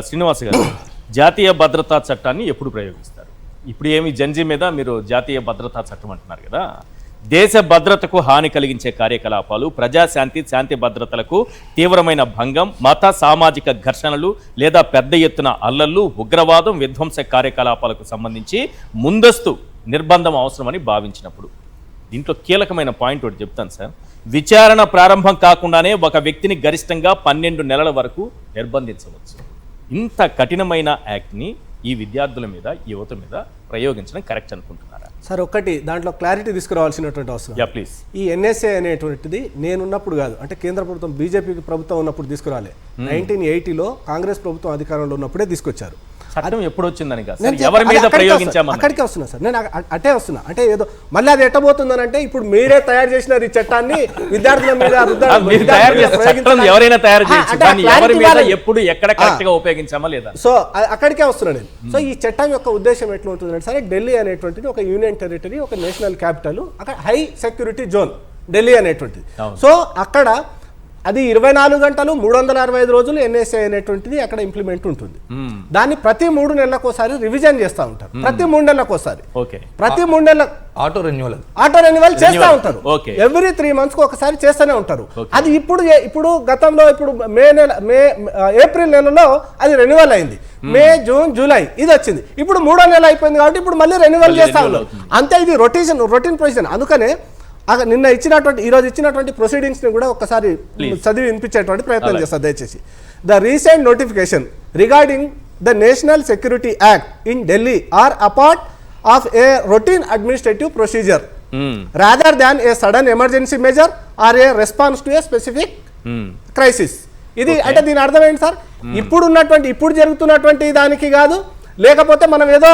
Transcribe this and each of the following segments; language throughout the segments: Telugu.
శ్రీనివాస్ గారు, జాతీయ భద్రతా చట్టాన్ని ఎప్పుడు ప్రయోగిస్తారు? ఇప్పుడు ఏమి జంజీ మీద మీరు జాతీయ భద్రతా చట్టం అంటున్నారు కదా, దేశ భద్రతకు హాని కలిగించే కార్యకలాపాలు, ప్రజాశాంతి శాంతి భద్రతలకు తీవ్రమైన భంగం, మత సామాజిక ఘర్షణలు లేదా పెద్ద ఎత్తున అల్లర్లు, ఉగ్రవాదం, విధ్వంస కార్యకలాపాలకు సంబంధించి ముందస్తు నిర్బంధం అవసరమని భావించినప్పుడు, దీంట్లో కీలకమైన పాయింట్ ఒకటి చెప్తాను సార్. విచారణ ప్రారంభం కాకుండానే ఒక వ్యక్తిని గరిష్టంగా 12 నెలల వరకు నిర్బంధించవచ్చు. ఇంత కఠినమైన యాక్ట్ని ఈ విద్యార్థుల మీద, యువత మీద ప్రయోగించడం కరెక్ట్ అనుకుంటున్నారా? సార్, ఒకటి దాంట్లో క్లారిటీ తీసుకురావాల్సినటువంటి అవసరం. ప్లీజ్. ఈ ఎన్ఎస్ఏ అనేటువంటిది నేనున్నప్పుడు కాదు, అంటే కేంద్ర ప్రభుత్వం బీజేపీ ప్రభుత్వం ఉన్నప్పుడు తీసుకురాలే. 1980లో కాంగ్రెస్ ప్రభుత్వం అధికారంలో ఉన్నప్పుడే తీసుకొచ్చారు. చట్టం ఎప్పుడు వచ్చిందని కాదు, ఎవరి మీద ప్రయోగించామని అక్కడికే వస్తున్నా సార్, నేను అటే వస్తున్నా. అంటే ఏదో మళ్ళీ అది ఎట్టబోతుందని అంటే ఇప్పుడు మీరే తయారు చేసిన ఈ చట్టాన్ని విద్యార్థుల మీద ఎవరైనా తయారు చేయొచ్చు, ఎప్పుడు ఎక్కడ కరెక్ట్ గా ఉపయోగించామా లేదా? సో అక్కడికే వస్తున్నా నేను. సో ఈ చట్టం యొక్క ఉద్దేశం ఎట్లా ఉంటుందంటే, సరే ఢిల్లీ అనేటువంటిది ఒక యూనియన్ టెరిటరీ, ఒక నేషనల్ క్యాపిటల్, అక్కడ హై సెక్యూరిటీ జోన్ ఢిల్లీ అనేటువంటిది. సో అక్కడ అది 24 గంటలు 365 రోజులు ఎన్ఎస్ఏ అనేటువంటిది అక్కడ ఇంప్లిమెంట్ ఉంటుంది. దాన్ని ప్రతి 3 నెలలకోసారి రివిజన్ చేస్తూ ఉంటారు. ప్రతి 3 నెలలకోసారి, ప్రతి 3 నెలల ఆటో రెన్యువల్ చేస్తూ ఉంటారు. ఎవ్రీ 3 months ఒకసారి చేస్తూనే ఉంటారు. అది ఇప్పుడు గతంలో ఇప్పుడు ఏప్రిల్ నెలలో అది రెన్యువల్ అయింది. మే, జూన్, జూలై ఇది వచ్చింది. ఇప్పుడు 3వ నెల అయిపోయింది కాబట్టి ఇప్పుడు మళ్ళీ రెన్యువల్ చేస్తూ ఉన్నారు. అంతే, ఇది రొటీన్ ప్రొసీజర్. అందుకనే నిన్న ఇచ్చినటువంటి, ఈరోజు ఇచ్చినటువంటి ప్రొసీడింగ్స్ని కూడా ఒకసారి చదివి వినిపించేటువంటి ప్రయత్నం చేస్తారు దయచేసి. The recent notification regarding the national security act in Delhi are apart of a routine administrative procedure rather than a sudden emergency measure or a response to a specific crisis. ఇది అంటే దీని అర్థం ఏంటి సార్? ఇప్పుడు జరుగుతున్నటువంటి దానికి కాదు, లేకపోతే మనం ఏదో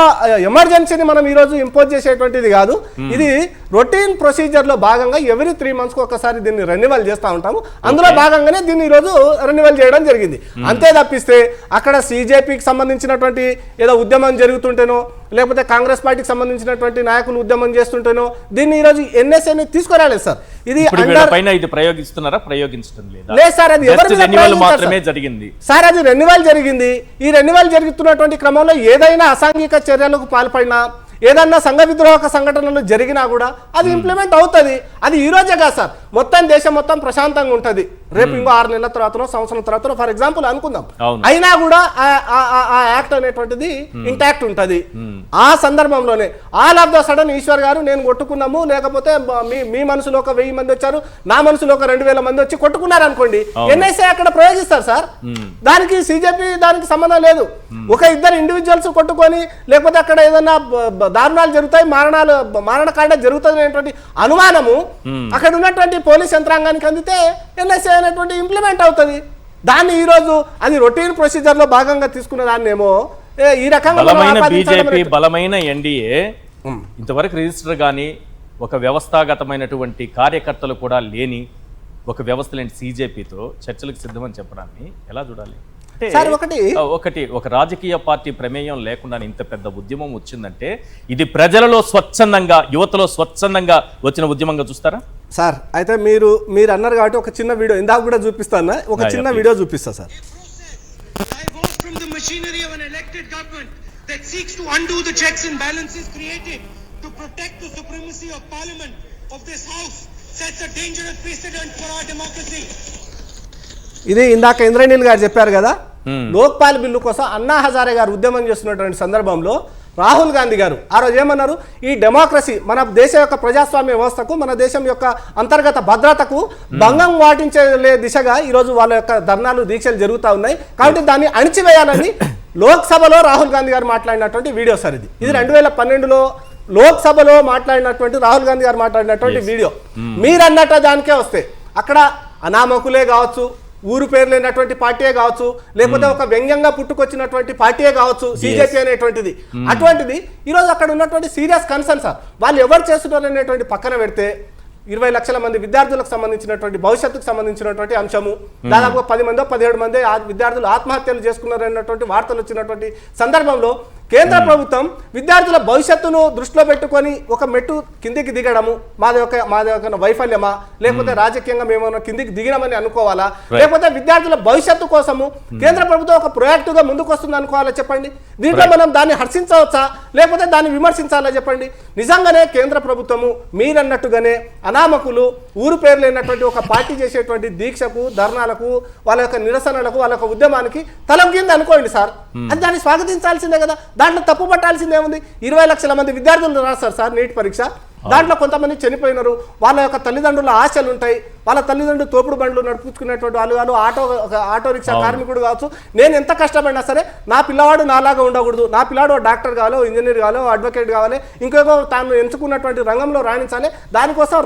ఎమర్జెన్సీని మనం ఈరోజు ఇంపోజ్ చేసేటువంటిది కాదు. ఇది రొటీన్ ప్రొసీజర్లో భాగంగా ఎవ్రీ 3 months ఒకసారి దీన్ని రెన్యువల్ చేస్తూ ఉంటాము. అందులో భాగంగానే దీన్ని ఈరోజు రెన్యువల్ చేయడం జరిగింది. అంతే తప్పిస్తే అక్కడ సిజేపీకి సంబంధించినటువంటి ఏదో ఉద్యమం జరుగుతుంటేనో, లేకపోతే కాంగ్రెస్ పార్టీకి సంబంధించినటువంటి నాయకులు ఉద్యమం చేస్తుంటేనో దీన్ని ఈరోజు ఎన్ఎస్ఏని తీసుకురాలేదు సార్. ఇది ప్రయోగిస్తున్నారా? ప్రయోగించడం లేదు సార్, అది సార్ అది రెన్యువల్ జరిగింది. ఈ రెన్యువల్ జరుగుతున్నటువంటి క్రమంలో ఏదైనా అసాంఘిక చర్యలకు పాల్పడినా, ఏదన్నా సంఘ విద్రోహక సంఘటనలు జరిగినా కూడా అది ఇంప్లిమెంట్ అవుతుంది. అది ఈ రోజే కాదు సార్, మొత్తం దేశం మొత్తం ప్రశాంతంగా ఉంటుంది. రేపు ఇంకో 6 నెలల తర్వాత, సంవత్సరం తర్వాత ఫర్ ఎగ్జాంపుల్ అనుకుందాం, అయినా కూడా ఆ యాక్ట్ అనేటువంటిది ఇంటాక్ట్ ఉంటుంది. ఆ సందర్భంలోనే all of the sudden Eshwar గారు నేను కొట్టుకున్నాము, లేకపోతే మీ మనసులో ఒక 1000 మంది వచ్చారు, నా మనసులో ఒక 2000 మంది వచ్చి కొట్టుకున్నారు అనుకోండి, ఎన్ఐసీ అక్కడ ప్రయోగిస్తారు సార్. దానికి సిజేపీ దానికి సంబంధం లేదు. ఒక 2 ఇండివిజువల్స్ కొట్టుకొని, లేకపోతే అక్కడ ఏదన్నా దారుణాలు జరుగుతాయి, మారణకాండ జరుగుతుంది అనేటువంటి అనుమానము అక్కడ ఉన్నటువంటి పోలీస్ యంత్రాంగానికి అందితే ఎన్ఎస్ఏ అనేటువంటి ఇంప్లిమెంట్ అవుతుంది. దాన్ని ఈరోజు అది రొటీన్ ప్రొసీజర్ లో భాగంగా తీసుకున్న దాన్ని ఏమో ఈ రకంగా బీజేపీ బలమైన ఎన్డీఏ ఇంతవరకు రిజిస్టర్ కానీ ఒక వ్యవస్థాగతమైనటువంటి కార్యకర్తలు కూడా లేని ఒక వ్యవస్థ లేని సిజేపీతో చర్చలకు సిద్ధమని చెప్పడాన్ని ఎలా చూడాలి? ఒక రాజకీయ పార్టీ ప్రమేయం లేకుండా ఇంత పెద్ద ఉద్యమం వచ్చిందంటే ఇది ప్రజలలో స్వచ్ఛందంగా, యువతలో స్వచ్ఛందంగా వచ్చిన ఉద్యమంగా చూస్తారా సార్? అయితే మీరు అన్నారు కాబట్టి ఒక చిన్న వీడియో ఇందాక కూడా చూపిస్తాను, ఒక చిన్న వీడియో చూపిస్తా సార్. ఇది ఇందాక ఇంద్రనీల్ గారు చెప్పారు కదా, లోక్పాల్ బిల్లు కోసం అన్నా హజారే గారు ఉద్యమం చేస్తున్నటువంటి సందర్భంలో రాహుల్ గాంధీ గారు ఆ రోజు ఏమన్నారు? ఈ డెమోక్రసీ, మన దేశం యొక్క ప్రజాస్వామ్య వ్యవస్థకు, మన దేశం యొక్క అంతర్గత భద్రతకు భంగం వాటించే దిశగా ఈరోజు వాళ్ళ యొక్క ధర్నాలు, దీక్షలు జరుగుతూ ఉన్నాయి. కాబట్టి దాన్ని అణిచివేయాలని లోక్సభలో రాహుల్ గాంధీ గారు మాట్లాడినటువంటి వీడియో సార్. ఇది 2012లో లోక్సభలో మాట్లాడినటువంటి రాహుల్ గాంధీ గారు మాట్లాడినటువంటి వీడియో. మీరు అన్నట్టు దానికే వస్తే అక్కడ అనామకులే కావచ్చు, ఊరు పేరు లేనటువంటి పార్టీయే కావచ్చు, లేకపోతే ఒక వ్యంగ్యంగా పుట్టుకొచ్చినటువంటి పార్టీయే కావచ్చు సిజేపీ అనేటువంటిది. అటువంటిది ఈరోజు అక్కడ ఉన్నటువంటి సీరియస్ కన్సర్న్ సార్. వాళ్ళు ఎవరు చేస్తున్నారు అనేటువంటి పక్కన పెడితే 20 లక్షల మంది విద్యార్థులకు సంబంధించినటువంటి భవిష్యత్తుకు సంబంధించినటువంటి అంశము, దాదాపుగా 10 మందో 17 మంది విద్యార్థులు ఆత్మహత్యలు చేసుకున్నారు అన్నటువంటి వార్తలు వచ్చినటువంటి సందర్భంలో కేంద్ర ప్రభుత్వం విద్యార్థుల భవిష్యత్తును దృష్టిలో పెట్టుకొని ఒక మెట్టు కిందికి దిగడము మాది ఒక వైఫల్యమా, లేకపోతే రాజకీయంగా మేము కిందికి దిగినామని అనుకోవాలా, లేకపోతే విద్యార్థుల భవిష్యత్తు కోసము కేంద్ర ప్రభుత్వం ఒక ప్రొయాక్టివ్ గా ముందుకు వస్తుంది అనుకోవాలా చెప్పండి. దీంట్లో మనం దాన్ని హర్షించవచ్చా లేకపోతే దాన్ని విమర్శించాలా చెప్పండి. నిజంగానే కేంద్ర ప్రభుత్వము మీరన్నట్టుగానే అనామకులు ఊరు పేరు లేనటువంటి ఒక పార్టీ చేసేటువంటి దీక్షకు, ధర్నాలకు, వాళ్ళ యొక్క నిరసనలకు, వాళ్ళ యొక్క ఉద్యమానికి తలొగ్గింది అనుకోండి సార్, అది దాన్ని స్వాగతించాల్సిందే కదా. దాంట్లో తప్పు పట్టాల్సిందే ఉంది. 20 లక్షల మంది విద్యార్థులు రాస్తారు సార్ నీట్ పరీక్ష. దాంట్లో కొంతమంది చనిపోయినారు. వాళ్ళ యొక్క తల్లిదండ్రుల ఆశలు ఉంటాయి. వాళ్ళ తల్లిదండ్రులు తోపుడు బండ్లు నడుపుకునేటువంటి వాళ్ళు ఆటో రిక్షా కార్మికుడు కావచ్చు. నేను ఎంత కష్టపడినా సరే నా పిల్లవాడు నాలాగా ఉండకూడదు, నా పిల్లాడు డాక్టర్ కావాలో, ఇంజనీర్ కావాలో, అడ్వకేట్ కావాలి, ఇంకొక తాను ఎంచుకున్నటువంటి రంగంలో రాణించాలి. దానికోసం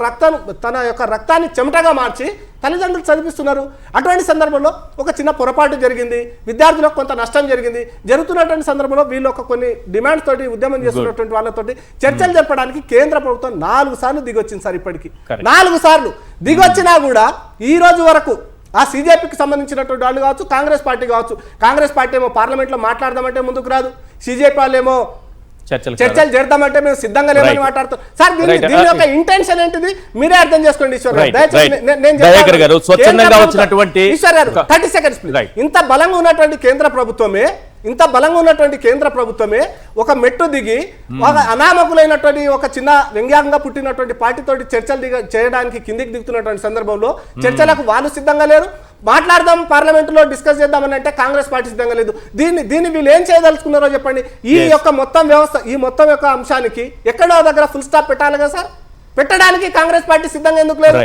తన యొక్క రక్తాన్ని చెమటగా మార్చి తల్లిదండ్రులు చదివిస్తున్నారు. అటువంటి సందర్భంలో ఒక చిన్న పొరపాటు జరిగింది, విద్యార్థులకు కొంత నష్టం జరిగింది. జరుగుతున్నటువంటి సందర్భంలో వీళ్ళు ఒక కొన్ని డిమాండ్స్ తోటి ఉద్యమం చేస్తున్నటువంటి వాళ్ళతోటి చర్చలు జరపడానికి కేంద్ర ప్రభుత్వం 4 సార్లు దిగొచ్చింది సార్. ఇప్పటికీ 4 సార్లు దిగొచ్చినా కూడా ఈ రోజు వరకు ఆ సిజేపీకి సంబంధించినటువంటి వాళ్ళు కావచ్చు, కాంగ్రెస్ పార్టీ కావచ్చు, కాంగ్రెస్ పార్టీ ఏమో పార్లమెంట్లో మాట్లాడదామంటే ముందుకు రాదు, సిజేపీ వాళ్ళు ఏమో చర్చలు చేద్దామంటే మేము సిద్ధంగా లేమని మాట్లాడుతాం. సార్ దీని యొక్క ఇంటెన్షన్ ఏంటిది మీరే అర్థం చేసుకోండి ఈశ్వర్ గారు. 30 సెకండ్స్. ఇంత బలంగా ఉన్నటువంటి కేంద్ర ప్రభుత్వమే ఒక మెట్టు దిగి ఒక అనామకులైనటువంటి ఒక చిన్న వ్యంగ్యంగా పుట్టినటువంటి పార్టీతోటి చర్చలు చేయడానికి కిందికి దిగుతున్నటువంటి సందర్భంలో చర్చలకు వాళ్ళు సిద్ధంగా లేరు. మాట్లాడదాం పార్లమెంటులో డిస్కస్ చేద్దామని అంటే కాంగ్రెస్ పార్టీ సిద్ధంగా లేదు. దీన్ని వీళ్ళు ఏం చేయదలుచుకున్నారో చెప్పండి. ఈ యొక్క మొత్తం వ్యవస్థ, ఈ మొత్తం యొక్క అంశానికి ఎక్కడో దగ్గర ఫుల్ స్టాప్ పెట్టాలి కదా సార్. పెట్టడానికి కాంగ్రెస్ పార్టీ సిద్ధంగా ఎందుకు లేదు?